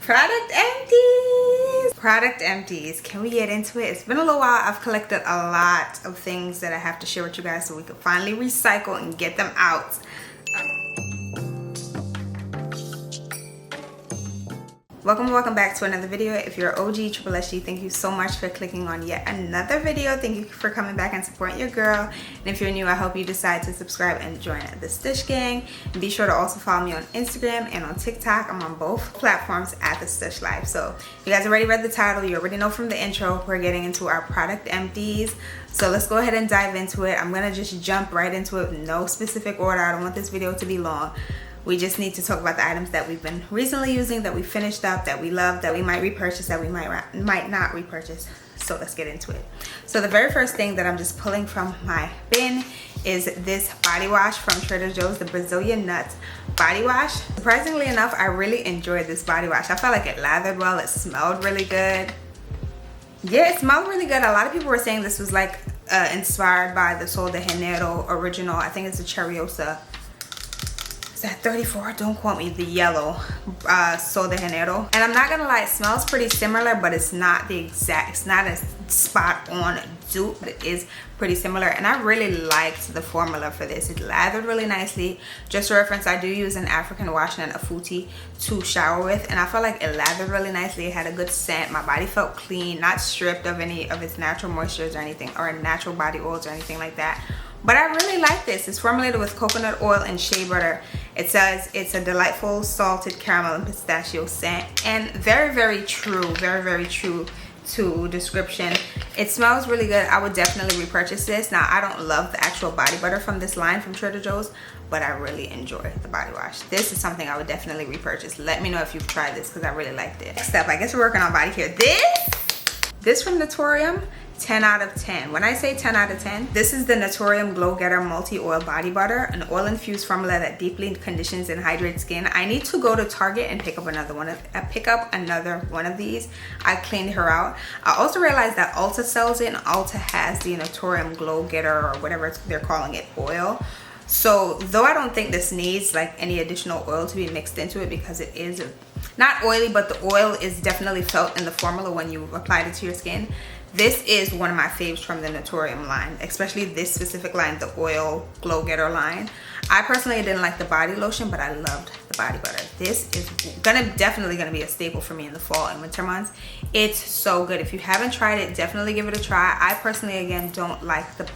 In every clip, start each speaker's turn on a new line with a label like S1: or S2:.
S1: Product empties. Product empties. Can we get into it? It's been a little while. I've collected a lot of things that I have to share with you guys so we can finally recycle and get them out. Welcome back to another video. If you're OG Triple SG, thank you so much for clicking on yet another video. Thank you for coming back and supporting your girl. And if you're new, I hope you decide to subscribe and join the Stush gang. And be sure to also follow me on Instagram and on TikTok. I'm on both platforms at the Stush Life. So you guys already read the title. You already know from the intro, we're getting into our product empties. So let's go ahead and dive into it. I'm gonna just jump right into it with no specific order. I don't want this video to be long. We just need to talk about the items that we've been recently using, that we finished up, that we love, that we might repurchase, that we might not repurchase. So let's get into it. So the very first thing that I'm just pulling from my bin is this body wash from Trader Joe's, the Brazilian Nuts body wash. Surprisingly enough, I really enjoyed this body wash. I felt like it lathered well, it smelled really good. Yeah, it smelled really good. A lot of people were saying this was like inspired by the Sol de Janeiro original. I think it's a Cheriosa. Is that 34? Don't quote me. The yellow Sol de Janeiro. And I'm not gonna lie, it smells pretty similar, but it's not the exact, it's not a spot on dupe, but it is pretty similar. And I really liked the formula for this. It lathered really nicely. Just for reference, I do use an African wash and a Futi to shower with, and I felt like it lathered really nicely. It had a good scent. My body felt clean, not stripped of any of its natural moistures or anything, or natural body oils or anything like that. But I really like this. It's formulated with coconut oil and shea butter. It says it's a delightful salted caramel and pistachio scent, and very true to description. It smells really good. I would definitely repurchase this. Now, I don't love the actual body butter from this line from Trader Joe's, but I really enjoy the body wash. This is something I would definitely repurchase. Let me know if you've tried this because I really liked it. Next up, I guess we're working on body care. This from Naturium, 10 out of 10. When I say 10 out of 10, this is the Naturium Glow Getter Multi-Oil Body Butter, an oil-infused formula that deeply conditions and hydrates skin. I need to go to Target and pick up another one of these. I cleaned her out. I also realized that Ulta sells it, and Ulta has the Naturium Glow Getter, or whatever they're calling it, oil. So though I don't think this needs like any additional oil to be mixed into it, because it is not oily, but the oil is definitely felt in the formula when you apply it to your skin. This is one of my faves from the Naturium line, especially this specific line, the Oil Glow Getter line. I personally didn't like the body lotion, but I loved the body butter. This is definitely gonna be a staple for me in the fall and winter months. It's so good. If you haven't tried it, definitely give it a try. I personally, again, don't like the,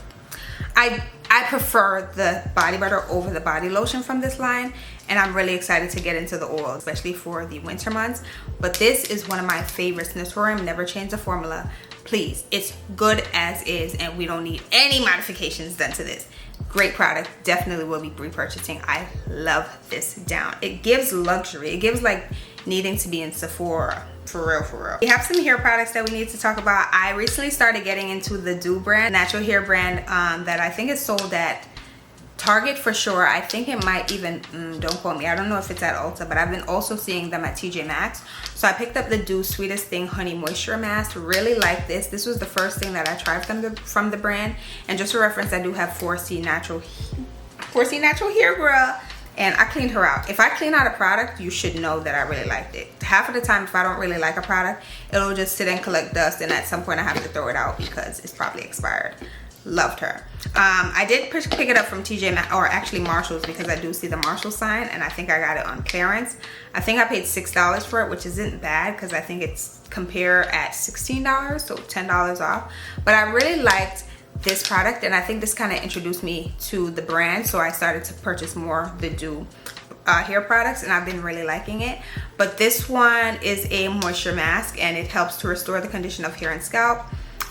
S1: I prefer the body butter over the body lotion from this line, and I'm really excited to get into the oil, especially for the winter months. But this is one of my favorites. Naturium never changed the formula. Please, it's good as is, and we don't need any modifications done to this. Great product. Definitely will be repurchasing. I love this down. It gives luxury. It gives like needing to be in Sephora. For real. We have some hair products that we need to talk about. I recently started getting into the Do brand, natural hair brand, that I think is sold at Target for sure. I think it might even, don't quote me, I don't know if it's at Ulta, but I've been also seeing them at TJ Maxx. So I picked up the Do Sweetest Thing Honey Moisture Mask. Really like this. This was the first thing that I tried from the brand. And just for reference, I do have 4C Natural Hair, girl. And I cleaned her out. If I clean out a product, you should know that I really liked it. Half of the time, if I don't really like a product, it'll just sit and collect dust, and at some point I have to throw it out because it's probably expired. Loved her. I did pick it up from TJ Maxx, or actually Marshall's, because I do see the Marshall sign, and I think I got it on clearance. I think I paid $6 for it, which isn't bad because I think it's compare at $16, so $10 off. But I really liked this product, and I think this kind of introduced me to the brand, so I started to purchase more the Do hair products, and I've been really liking it. But this one is a moisture mask, and it helps to restore the condition of hair and scalp.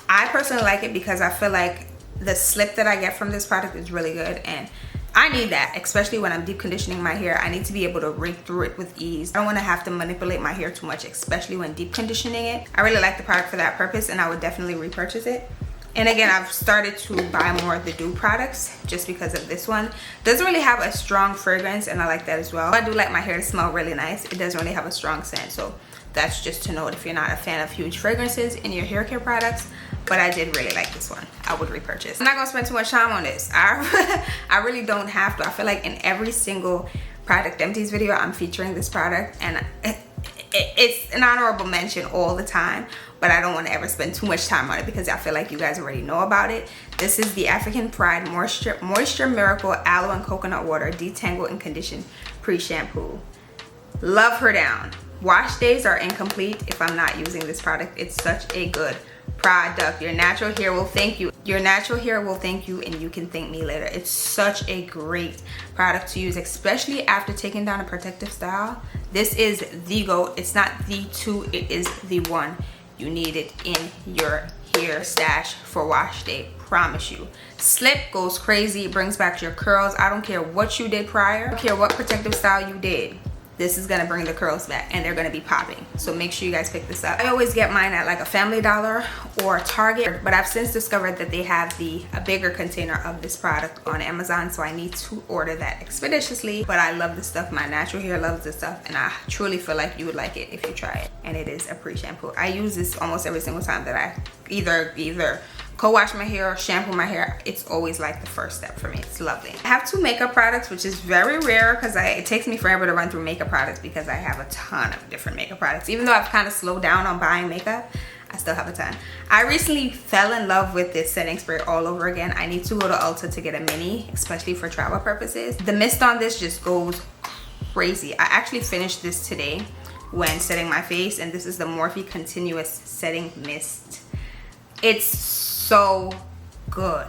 S1: I personally like it because I feel like the slip that I get from this product is really good, and I need that, especially when I'm deep conditioning my hair. I need to be able to rake through it with ease. I don't want to have to manipulate my hair too much, especially when deep conditioning it. I really like the product for that purpose, and I would definitely repurchase it. And again, I've started to buy more of the Do products just because of this one. Doesn't really have a strong fragrance, and I like that as well. I do like my hair to smell really nice. It doesn't really have a strong scent, so that's just to note if you're not a fan of huge fragrances in your hair care products. But I did really like this one. I would repurchase. I'm not gonna spend too much time on this. I really don't have to. I feel like in every single product empties video, I'm featuring this product, and it's an honorable mention all the time, but I don't want to ever spend too much time on it because I feel like you guys already know about it. This is the African Pride Moisture Miracle Aloe and Coconut Water Detangle and Condition Pre-Shampoo. Love her down. Wash days are incomplete if I'm not using this product. It's such a good product. Your natural hair will thank you. Your natural hair will thank you, and you can thank me later. It's such a great product to use, especially after taking down a protective style. This is the GOAT. It's not the two, it is the one. You need it in your hair stash for wash day. Promise you. Slip goes crazy. It brings back your curls. I don't care what you did prior. I don't care what protective style you did. This is gonna bring the curls back, and they're gonna be popping. So make sure you guys pick this up. I always get mine at like a Family Dollar or Target, but I've since discovered that they have a bigger container of this product on Amazon, so I need to order that expeditiously. But I love this stuff. My natural hair loves this stuff, and I truly feel like you would like it if you try it. And it is a pre-shampoo. I use this almost every single time that I either co-wash my hair or shampoo my hair. It's always like the first step for me. It's lovely. I have 2 makeup products, which is very rare because it takes me forever to run through makeup products because I have a ton of different makeup products. Even though I've kind of slowed down on buying makeup, I still have a ton. I recently fell in love with this setting spray all over again. I need to go to Ulta to get a mini, especially for travel purposes. The mist on this just goes crazy. I actually finished this today when setting my face, and this is the Morphe Continuous Setting Mist. It's so good.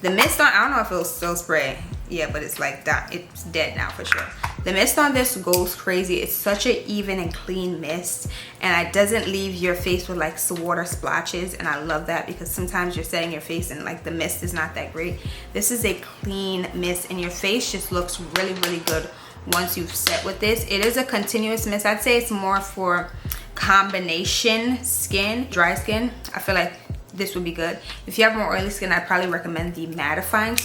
S1: The mist on, I don't know if it'll still spray. Yeah, but it's like that. It's dead now for sure. The mist on this goes crazy. It's such an even and clean mist, and it doesn't leave your face with like water splotches, and I love that because sometimes you're setting your face and like the mist is not that great. This is a clean mist, and your face just looks really, really good once you've set with this. It is a continuous mist. I'd say it's more for combination skin, dry skin. I feel like this would be good. If you have more oily skin, I'd probably recommend the mattifying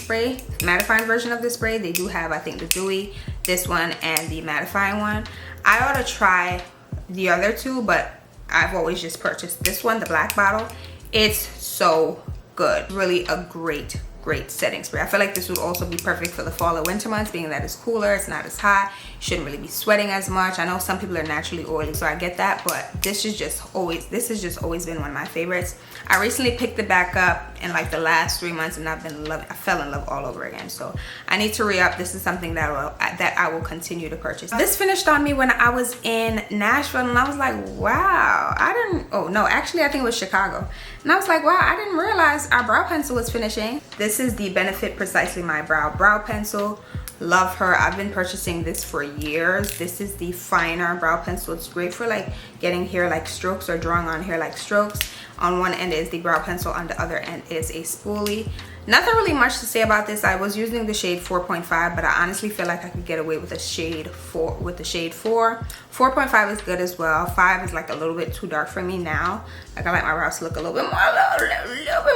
S1: version of the spray. They do have, I think, the dewy, this one, and the mattifying one. I ought to try the other 2, but I've always just purchased this one, the black bottle. It's so good. Really a great setting spray. I feel like this would also be perfect for the fall or winter months, being that it's cooler, it's not as hot, you shouldn't really be sweating as much. I know some people are naturally oily, so I get that, but this has just always been one of my favorites. I recently picked it back up in like the last 3 months, and I've been loving. I fell in love all over again, so I need to re-up. This is something that I will continue to purchase. This finished on me when I was in Nashville, and I was like, wow, actually I think it was Chicago, and I was like, wow, I didn't realize our brow pencil was finishing. This is the Benefit Precisely My brow pencil. Love her. I've been purchasing this for years. This is the finer brow pencil. It's great for like getting hair-like strokes or drawing on hair-like strokes. On one end is the brow pencil, on the other end is a spoolie. Nothing really much to say about this. I was using the shade 4.5, but I honestly feel like I could get away with a shade 4. With the shade 4. 4.5 is good as well. 5 is like a little bit too dark for me now. Like I like my brows to look a little bit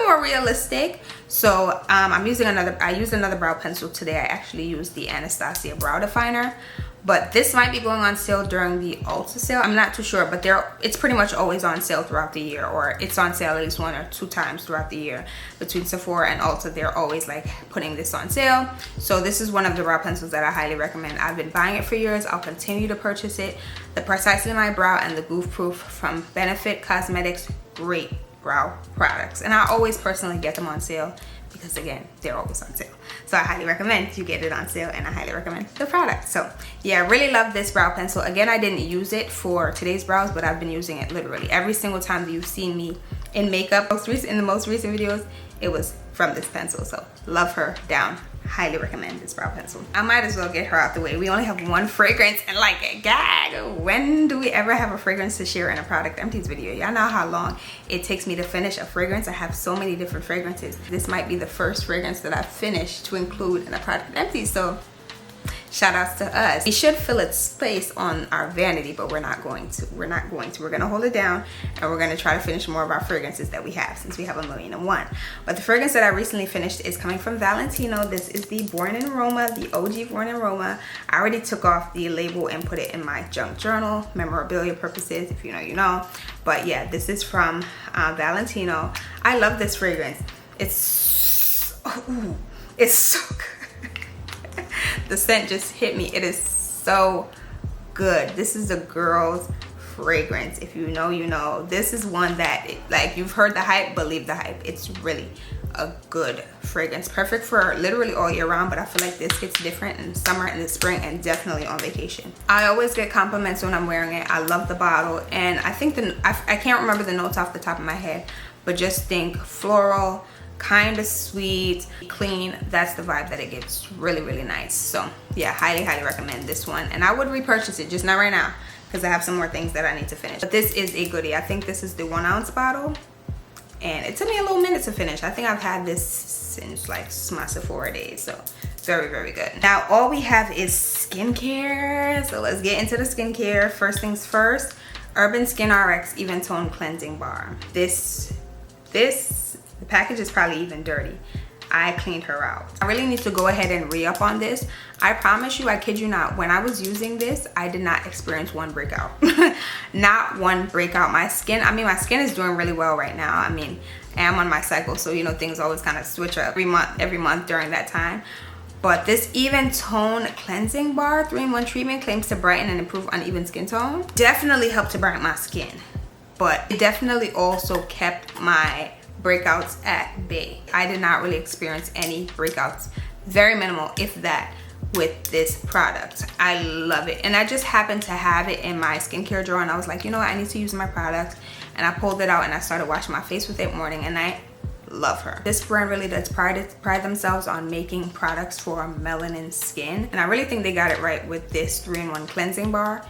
S1: more realistic. So I used another brow pencil today. I actually used the Anastasia brow definer. But this might be going on sale during the Ulta sale. I'm not too sure, but it's pretty much always on sale throughout the year, or it's on sale at least 1 or 2 times throughout the year. Between Sephora and Ulta, they're always like putting this on sale. So this is one of the brow pencils that I highly recommend. I've been buying it for years. I'll continue to purchase it. The Precisely My Brow and the Goof Proof from Benefit Cosmetics, great brow products. And I always personally get them on sale because again, they're always on sale. So I highly recommend you get it on sale, and I highly recommend the product. So yeah, I really love this brow pencil. Again, I didn't use it for today's brows, but I've been using it literally every single time that you've seen me in makeup. In the most recent videos, it was from this pencil. So love her down. Highly recommend this brow pencil. I might as well get her out the way. We only have 1 fragrance, and like a gag, when do we ever have a fragrance to share in a product empties video? Y'all know how long it takes me to finish a fragrance. I have so many different fragrances. This might be the first fragrance that I've finished to include in a product empties. So shout outs to us. We should fill its space on our vanity, but we're not going to. We're gonna hold it down, and we're gonna try to finish more of our fragrances that we have, since we have 1,000,001. But the fragrance that I recently finished is coming from Valentino. This is the Born in Roma, the OG Born in Roma. I already took off the label and put it in my junk journal, memorabilia purposes. If you know, you know. But yeah, this is from Valentino. I love this fragrance. It's so good. The scent just hit me. It is so good. This is a girl's fragrance. If you know, you know. This is one that, like, you've heard the hype, believe the hype. It's really a good fragrance, perfect for literally all year round, but I feel like this hits different in the summer and the spring, and definitely on vacation. I always get compliments when I'm wearing it. I love the bottle, and I think I can't remember the notes off the top of my head, but just think floral, kind of sweet, clean. That's the vibe that it gives. Really, really nice. So yeah, highly recommend this one, and I would repurchase it, just not right now because I have some more things that I need to finish. But this is a goodie. I think this is the 1 ounce bottle, and it took me a little minute to finish. I think I've had this since like my Sephora days, so very good. Now all we have is skincare, so let's get into the skincare. First things first, Urban Skin RX Even Tone Cleansing Bar. The package is probably even dirty. I cleaned her out. I really need to go ahead and re-up on this. I promise you, I kid you not, when I was using this, I did not experience one breakout. Not one breakout. My skin is doing really well right now. I mean, I am on my cycle, so you know, things always kind of switch up every month during that time. But this Even Tone Cleansing Bar 3-in-1 treatment claims to brighten and improve uneven skin tone. Definitely helped to brighten my skin, but it definitely also kept my breakouts at bay. I did not really experience any breakouts, very minimal if that, with this product. I love it, and I just happened to have it in my skincare drawer, and I was like, you know what, I need to use my product, and I pulled it out and I started washing my face with it morning and night. Love her. This brand really does pride themselves on making products for melanin skin, and I really think they got it right with this 3-in-1 cleansing bar.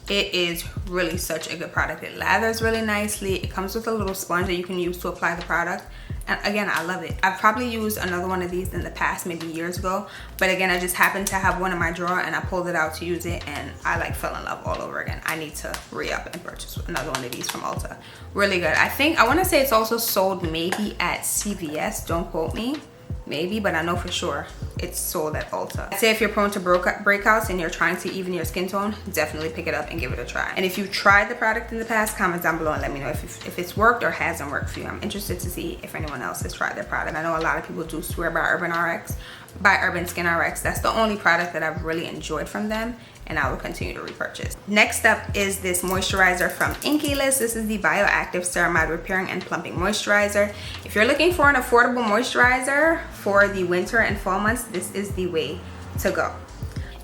S1: It is really such a good product. It lathers really nicely. It comes with a little sponge that you can use to apply the product. And again, I love it. I've probably used another one of these in the past, maybe years ago. But again, I just happened to have one in my drawer and I pulled it out to use it, and I like fell in love all over again. I need to re-up and purchase another one of these from Ulta. Really good. I want to say it's also sold maybe at CVS. Don't quote me. Maybe, but I know for sure it's sold at Ulta. I'd say if you're prone to breakouts and you're trying to even your skin tone, definitely pick it up and give it a try. And if you've tried the product in the past, comment down below and let me know if it's worked or hasn't worked for you. I'm interested to see if anyone else has tried their product. I know a lot of people do swear by Urban Skin RX. That's the only product that I've really enjoyed from them, and I will continue to repurchase. Next up is this moisturizer from Empties. This is the Bioactive Ceramide Repairing and Plumping Moisturizer. If you're looking for an affordable moisturizer for the winter and fall months, this is the way to go.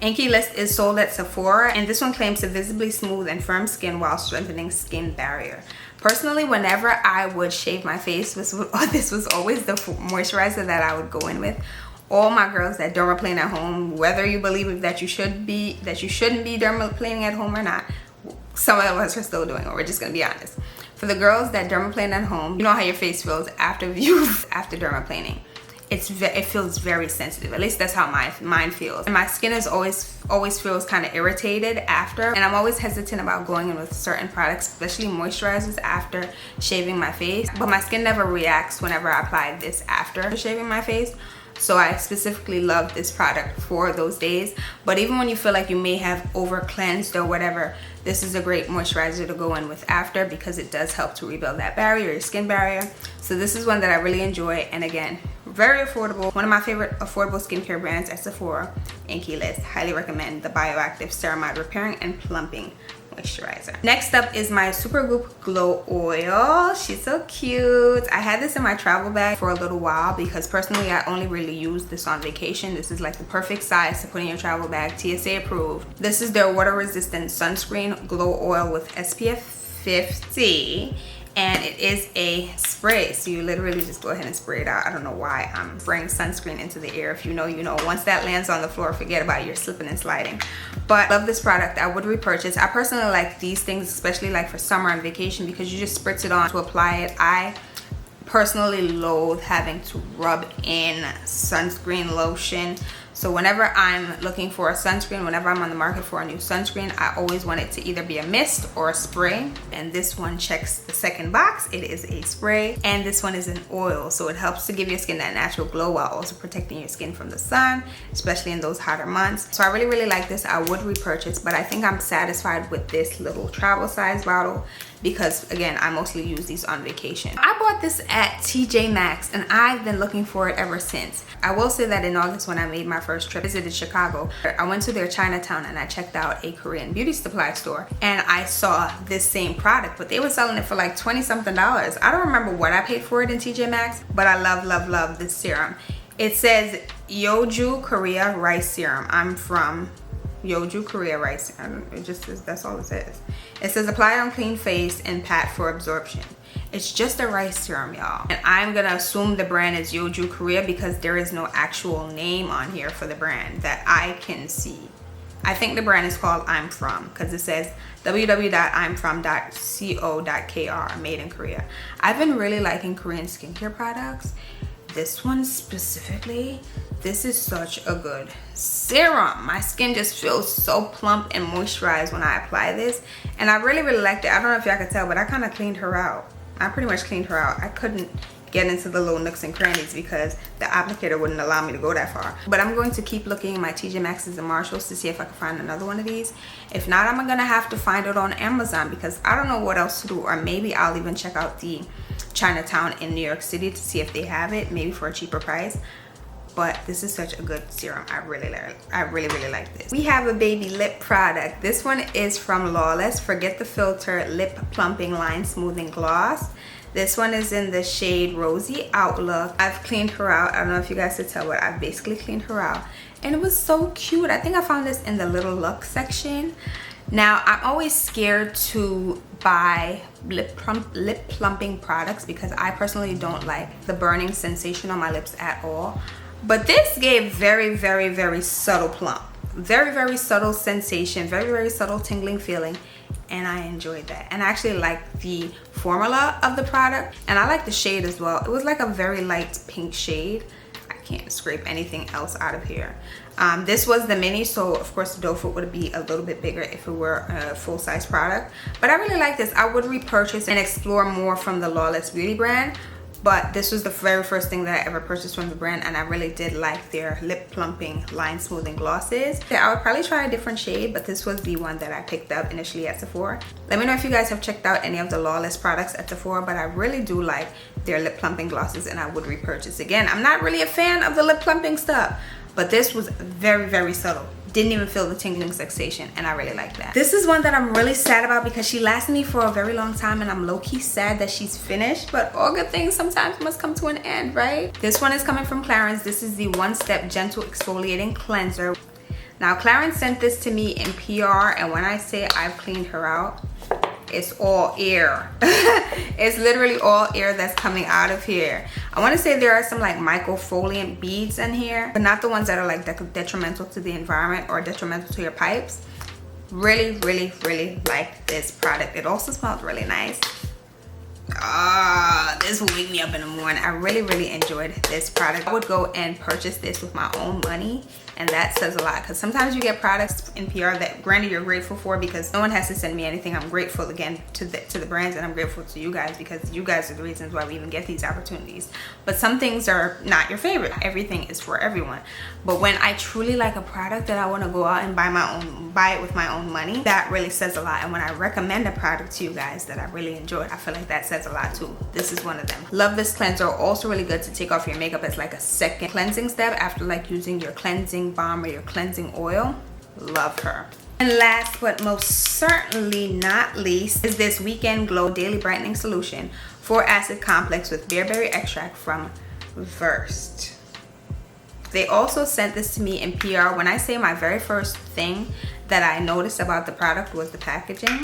S1: Empties is sold at Sephora, and this one claims to visibly smooth and firm skin while strengthening skin barrier. Personally, whenever I would shave my face, this was always the moisturizer that I would go in with. All my girls that dermaplane at home, whether you believe that you shouldn't be dermaplaning at home or not, some of us are still doing it. We're just gonna be honest. For the girls that dermaplane at home, you know how your face feels after dermaplaning. It feels very sensitive. At least that's how mine feels. And my skin is always feels kind of irritated after, and I'm always hesitant about going in with certain products, especially moisturizers, after shaving my face. But my skin never reacts whenever I apply this after shaving my face. So I specifically love this product for those days. But even when you feel like you may have over cleansed or whatever, this is a great moisturizer to go in with after, because it does help to rebuild that barrier, your skin barrier. So this is one that I really enjoy, and again, very affordable. One of my favorite affordable skincare brands at Sephora, Empties. Highly recommend the Bioactive Ceramide Repairing and Plumping Moisturizer. Next up is my Supergoop Glow Oil. She's so cute. I had this in my travel bag for a little while because personally I only really use this on vacation. This is like the perfect size to put in your travel bag, TSA approved. This is their water resistant sunscreen glow oil with SPF 50, and it is a spray, so you literally just go ahead and spray it out. I don't know why I'm spraying sunscreen into the air. If you know, you know. Once that lands on the floor, forget about it. You're slipping and sliding. But I love this product. I would repurchase. I personally like these things, especially like for summer and vacation, because you just spritz it on to apply it. I personally loathe having to rub in sunscreen lotion. So whenever I'm looking for a sunscreen, whenever I'm on the market for a new sunscreen, I always want it to either be a mist or a spray. And this one checks the second box. It is a spray, and this one is an oil. So it helps to give your skin that natural glow while also protecting your skin from the sun, especially in those hotter months. So I really like this. I would repurchase, but I think I'm satisfied with this little travel size bottle. because again, I mostly use these on vacation. I bought this at TJ Maxx and I've been looking for it ever since. I will say that in August, when I made my first trip, visited Chicago, I went to their Chinatown and I checked out a Korean beauty supply store and I saw this same product, but they were selling it for like 20 something dollars. I don't remember what I paid for it in TJ Maxx, but I love this serum. It says Yeoju Korea Rice Serum. I'm from Yeoju Korea Rice. It just says, that's all it says. It says apply on clean face and pat for absorption. It's just a rice serum, y'all. And I'm gonna assume the brand is Yeoju Korea because there is no actual name on here for the brand that I can see. I think the brand is called I'm From because it says www.imfrom.co.kr, made in Korea. I've been really liking Korean skincare products. This one specifically, this is such a good serum. My skin just feels so plump and moisturized when I apply this, and I really liked it. I don't know if y'all could tell, but I kind of cleaned her out. I pretty much cleaned her out. I couldn't get into the little nooks and crannies because the applicator wouldn't allow me to go that far. But I'm going to keep looking in my TJ Maxx's and Marshalls to see if I can find another one of these. If not, I'm gonna have to find it on Amazon because I don't know what else to do. Or maybe I'll even check out the Chinatown in New York City to see if they have it, maybe for a cheaper price. But this is such a good serum. I really like this. We have a baby lip product. This one is from Lawless Forget the Filter Lip Plumping Line Smoothing Gloss. This one is in the shade Rosy Outlook. I've cleaned her out. I don't know if you guys could tell, but I've basically cleaned her out. And it was so cute. I think I found this in the Little Look section. Now, I'm always scared to buy lip plumping products because I personally don't like the burning sensation on my lips at all. But this gave very subtle plump. Very subtle sensation, very subtle tingling feeling. And I enjoyed that. And I actually like the formula of the product. And I like the shade as well. It was like a very light pink shade. I can't scrape anything else out of here. This was the mini, so of course the doe foot would be a little bit bigger if it were a full-size product. But I really like this. I would repurchase and explore more from the Lawless Beauty brand. But this was the very first thing that I ever purchased from the brand, and I really did like their lip plumping line smoothing glosses. I would probably try a different shade, but this was the one that I picked up initially at Sephora. Let me know if you guys have checked out any of the Lawless products at Sephora, but I really do like their lip plumping glosses and I would repurchase. Again, I'm not really a fan of the lip plumping stuff, but this was very subtle. Didn't even feel the tingling sensation, and I really like that. This is one that I'm really sad about because she lasted me for a very long time, and I'm low-key sad that she's finished, but all good things sometimes must come to an end, right? This one is coming from Clarins. This is the One Step Gentle Exfoliating Cleanser. Now, Clarins sent this to me in PR, and when I say I've cleaned her out, it's all air. It's literally all air that's coming out of here. I want to say there are some like microfoliant beads in here, but not the ones that are like detrimental to the environment or detrimental to your pipes. Really like this product. It also smells really nice. This will wake me up in the morning. I really enjoyed this product. I would go and purchase this with my own money, and that says a lot because sometimes you get products in PR that granted you're grateful for because no one has to send me anything. I'm grateful again to the brands, and I'm grateful to you guys because you guys are the reasons why we even get these opportunities. But some things are not your favorite. Everything is for everyone. But when I truly like a product that I want to go out and buy it with my own money, that really says a lot. And when I recommend a product to you guys that I really enjoyed, I feel like that says a lot too. This is one of them. Love this cleanser. Also really good to take off your makeup as like a second cleansing step after like using your cleansing balm or your cleansing oil. Love her. And last but most certainly not least is this Weekend Glow Daily Brightening Solution 4 Acid Complex with bearberry extract from Versed. They also sent this to me in PR. When I say my very first thing that I noticed about the product was the packaging.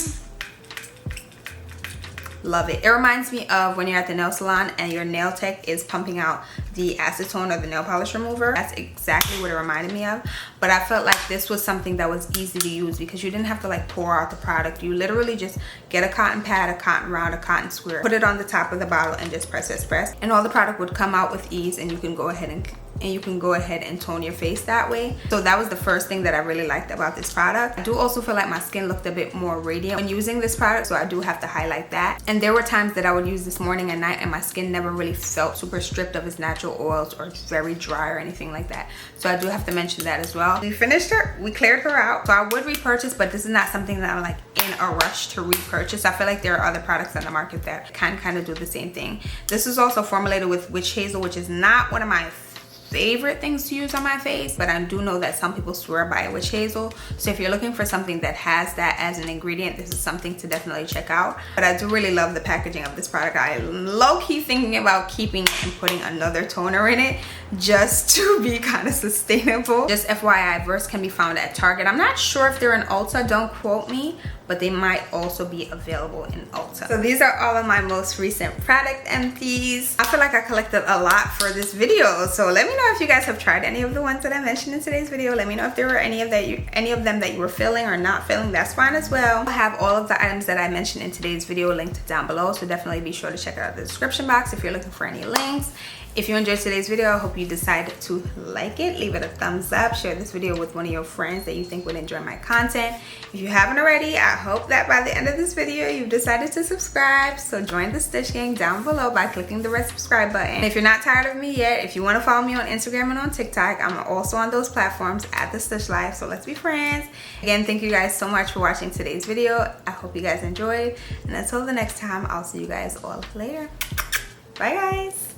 S1: Love it. It reminds me of when you're at the nail salon and your nail tech is pumping out the acetone or the nail polish remover. That's exactly what it reminded me of. But I felt like this was something that was easy to use because you didn't have to like pour out the product. You literally just get a cotton pad, a cotton round, a cotton square, put it on the top of the bottle and just press. And all the product would come out with ease, and you can go ahead and you can go ahead and tone your face that way. So that was the first thing that I really liked about this product. I do also feel like my skin looked a bit more radiant when using this product, so I do have to highlight that. And there were times that I would use this morning and night and my skin never really felt super stripped of its natural oils or very dry or anything like that. So I do have to mention that as well. We finished her, we cleared her out. So I would repurchase, but this is not something that I'm like in a rush to repurchase. I feel like there are other products on the market that can kind of do the same thing. This is also formulated with witch hazel, which is not one of my favorite things to use on my face, but I do know that some people swear by witch hazel. So if you're looking for something that has that as an ingredient, this is something to definitely check out. But I do really love the packaging of this product. I'm low-key thinking about keeping it and putting another toner in it just to be kind of sustainable. Just FYI, Verse can be found at Target. I'm not sure if they're in Ulta, don't quote me, but they might also be available in Ulta. So these are all of my most recent product empties. I feel like I collected a lot for this video, so let me know if you guys have tried any of the ones that I mentioned in today's video. Let me know if there were any of them that you were feeling or not feeling. That's fine as well. I have all of the items that I mentioned in today's video linked down below, so definitely be sure to check out the description box if you're looking for any links. If you enjoyed today's video, I hope you decided to like it. Leave it a thumbs up. Share this video with one of your friends that you think would enjoy my content. If you haven't already, I hope that by the end of this video, you've decided to subscribe. So join the Stush gang down below by clicking the red subscribe button. And if you're not tired of me yet, if you want to follow me on Instagram and on TikTok, I'm also on those platforms at the Stush Life. So let's be friends. Again, thank you guys so much for watching today's video. I hope you guys enjoyed. And until the next time, I'll see you guys all later. Bye guys.